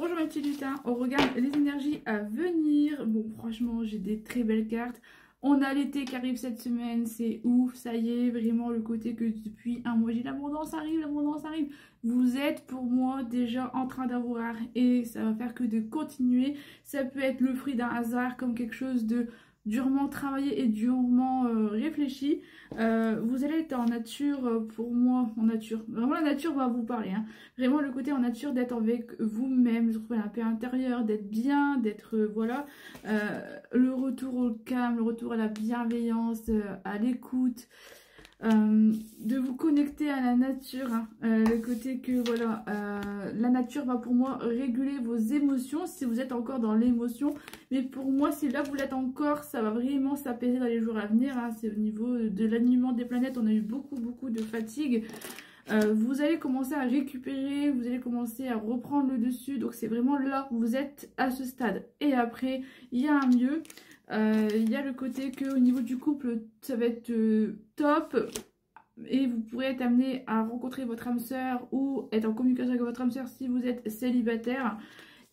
Bonjour mes petits lutins, on regarde les énergies à venir. Bon, franchement, j'ai des très belles cartes. On a l'été qui arrive cette semaine, c'est ouf, ça y est, vraiment le côté que depuis un mois j'ai l'abondance arrive, l'abondance arrive. Vous êtes pour moi déjà en train d'avoir et ça va faire que de continuer. Ça peut être le fruit d'un hasard comme quelque chose de durement travaillé et durement réfléchi. Vous allez être en nature, pour moi, en nature. Vraiment la nature va vous parler, hein. Vraiment le côté en nature d'être avec vous-même, de trouver la paix intérieure, d'être bien, d'être, voilà, le retour au calme, le retour à la bienveillance, à l'écoute. De vous connecter à la nature, hein. Le côté que voilà, la nature va pour moi réguler vos émotions si vous êtes encore dans l'émotion, mais pour moi si là vous l'êtes encore, ça va vraiment s'apaiser dans les jours à venir, hein. C'est au niveau de l'alignement des planètes, on a eu beaucoup de fatigue. Vous allez commencer à récupérer, vous allez commencer à reprendre le dessus, donc c'est vraiment là où vous êtes à ce stade. Et après il y a un mieux. Il y a le côté que au niveau du couple ça va être top et vous pourrez être amené à rencontrer votre âme sœur ou être en communication avec votre âme sœur si vous êtes célibataire.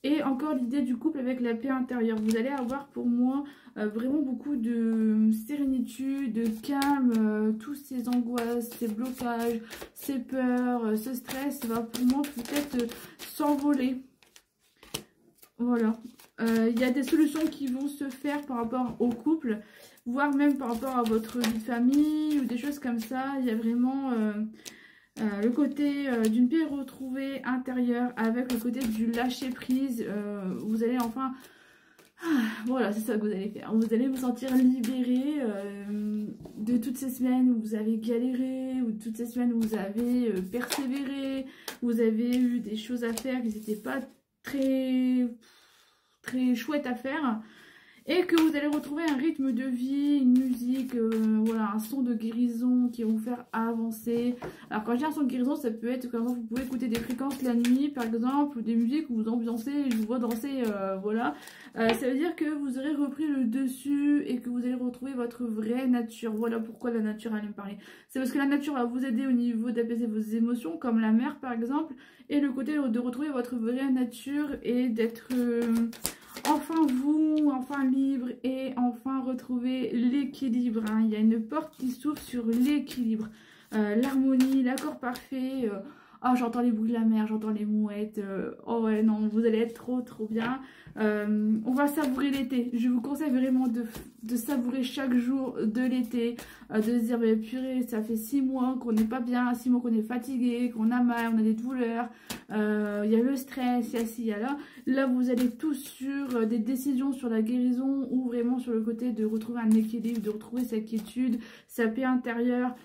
Et encore l'idée du couple avec la paix intérieure, vous allez avoir pour moi vraiment beaucoup de sérénité, de calme, tous ces angoisses, ces blocages, ces peurs, ce stress va pour moi peut-être s'envoler. Voilà, il y a des solutions qui vont se faire par rapport au couple, voire même par rapport à votre vie de famille ou des choses comme ça. Il y a vraiment le côté d'une paix retrouvée intérieure avec le côté du lâcher prise. Vous allez enfin, voilà, c'est ça que vous allez faire. Vous allez vous sentir libéré de toutes ces semaines où vous avez galéré, ou toutes ces semaines où vous avez persévéré, vous avez eu des choses à faire qui n'étaient pas très chouette à faire, et que vous allez retrouver un rythme de vie, une musique, voilà, un son de guérison qui va vous faire avancer. Alors quand je dis un son de guérison, ça peut être comment vous pouvez écouter des fréquences la nuit par exemple, ou des musiques où vous ambiancez, je vous vois danser, voilà. Ça veut dire que vous aurez repris le dessus et que vous allez retrouver votre vraie nature. Voilà pourquoi la nature allait me parler. C'est parce que la nature va vous aider au niveau d'apaiser vos émotions, comme la mer par exemple, et le côté de retrouver votre vraie nature et d'être enfin vous, enfin libre et enfin retrouver l'équilibre, hein. Il y a une porte qui s'ouvre sur l'équilibre, l'harmonie, l'accord parfait. Oh, j'entends les bruits de la mer, j'entends les mouettes. Oh ouais, non, vous allez être trop bien. On va savourer l'été. Je vous conseille vraiment de savourer chaque jour de l'été. De se dire, mais purée, ça fait 6 mois qu'on n'est pas bien, 6 mois qu'on est fatigué, qu'on a mal, on a des douleurs. Il y a le stress, il y a ci, il y a là. Là, vous allez tous sur des décisions sur la guérison ou vraiment sur le côté de retrouver un équilibre, de retrouver sa quiétude, sa paix intérieure.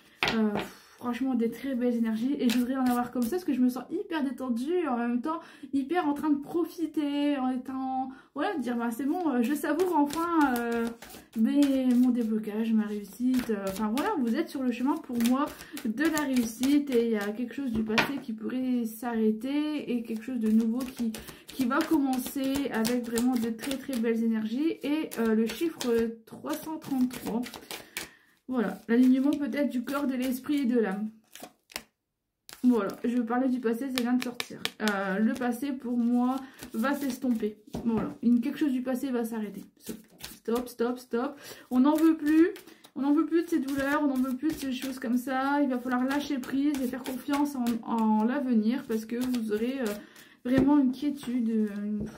Franchement, des très belles énergies et je voudrais en avoir comme ça parce que je me sens hyper détendue et en même temps hyper en train de profiter, en étant, voilà, de dire bah c'est bon, je savoure enfin mon déblocage, ma réussite, enfin voilà, vous êtes sur le chemin pour moi de la réussite et il y a quelque chose du passé qui pourrait s'arrêter et quelque chose de nouveau qui va commencer avec vraiment de très belles énergies et le chiffre 333. Voilà, l'alignement peut-être du corps, de l'esprit et de l'âme. Voilà, je parlais du passé, ça vient de sortir. Le passé, pour moi, va s'estomper. Voilà, quelque chose du passé va s'arrêter. Stop. On n'en veut plus. On n'en veut plus de ces douleurs, on n'en veut plus de ces choses comme ça. Il va falloir lâcher prise et faire confiance en l'avenir parce que vous aurez vraiment une quiétude.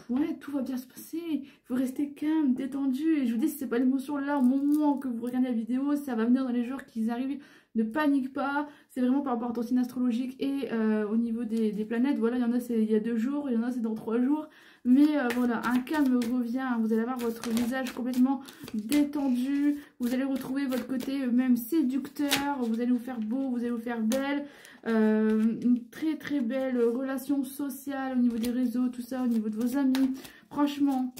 Ouais, tout va bien se passer. Il faut rester calme, détendu. Et je vous dis, si c'est pas l'émotion là, au moment que vous regardez la vidéo, ça va venir dans les jours qui arrivent. Ne panique pas. C'est vraiment par rapport à ton signe astrologique et au niveau des planètes. Voilà, il y en a c'est il y a 2 jours, il y en a c'est dans 3 jours. Mais voilà, un calme revient, vous allez avoir votre visage complètement détendu, vous allez retrouver votre côté même séducteur, vous allez vous faire beau, vous allez vous faire belle, une très belle relation sociale au niveau des réseaux, tout ça, au niveau de vos amis. Franchement,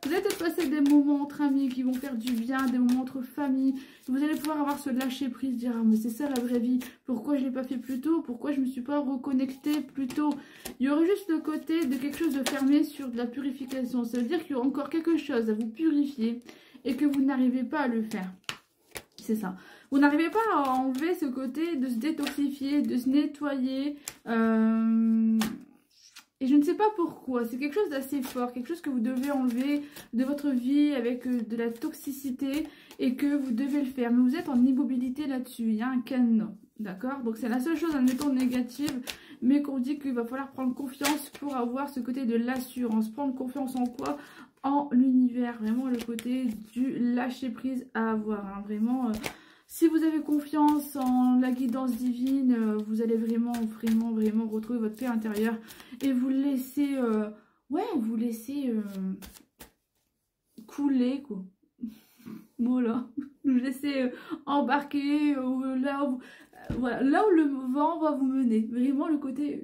vous allez peut-être passer des moments entre amis qui vont faire du bien, des moments entre famille. Vous allez pouvoir avoir ce lâcher prise, dire ah, mais c'est ça la vraie vie. Pourquoi je ne l'ai pas fait plus tôt? Pourquoi je ne me suis pas reconnectée plus tôt? Il y aurait juste le côté de quelque chose de fermé sur de la purification. Ça veut dire qu'il y aura encore quelque chose à vous purifier et que vous n'arrivez pas à le faire. C'est ça. Vous n'arrivez pas à enlever ce côté de se détoxifier, de se nettoyer. Et je ne sais pas pourquoi, c'est quelque chose d'assez fort, quelque chose que vous devez enlever de votre vie avec de la toxicité et que vous devez le faire. Mais vous êtes en immobilité là-dessus, il y a un cadenas, d'accord? Donc c'est la seule chose, admettons, négative, mais qu'on dit qu'il va falloir prendre confiance pour avoir ce côté de l'assurance. Prendre confiance en quoi? En l'univers, vraiment le côté du lâcher-prise à avoir, hein, vraiment... Si vous avez confiance en la guidance divine, vous allez vraiment retrouver votre paix intérieure et vous laisser, vous laissez couler, quoi. Voilà, vous laissez embarquer là où, voilà, là où le vent va vous mener. Vraiment le côté,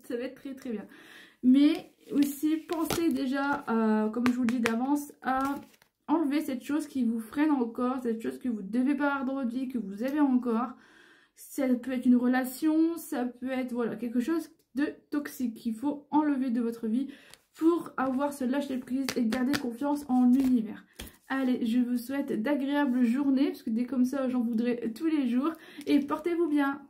ça va être très très bien. Mais aussi pensez déjà, comme je vous le dis d'avance, à enlever cette chose qui vous freine encore, cette chose que vous ne devez pas avoir dans votre vie, que vous avez encore. Ça peut être une relation, ça peut être voilà, quelque chose de toxique qu'il faut enlever de votre vie pour avoir ce lâcher prise et garder confiance en l'univers. Allez, je vous souhaite d'agréables journées, parce que dès comme ça, j'en voudrais tous les jours. Et portez-vous bien!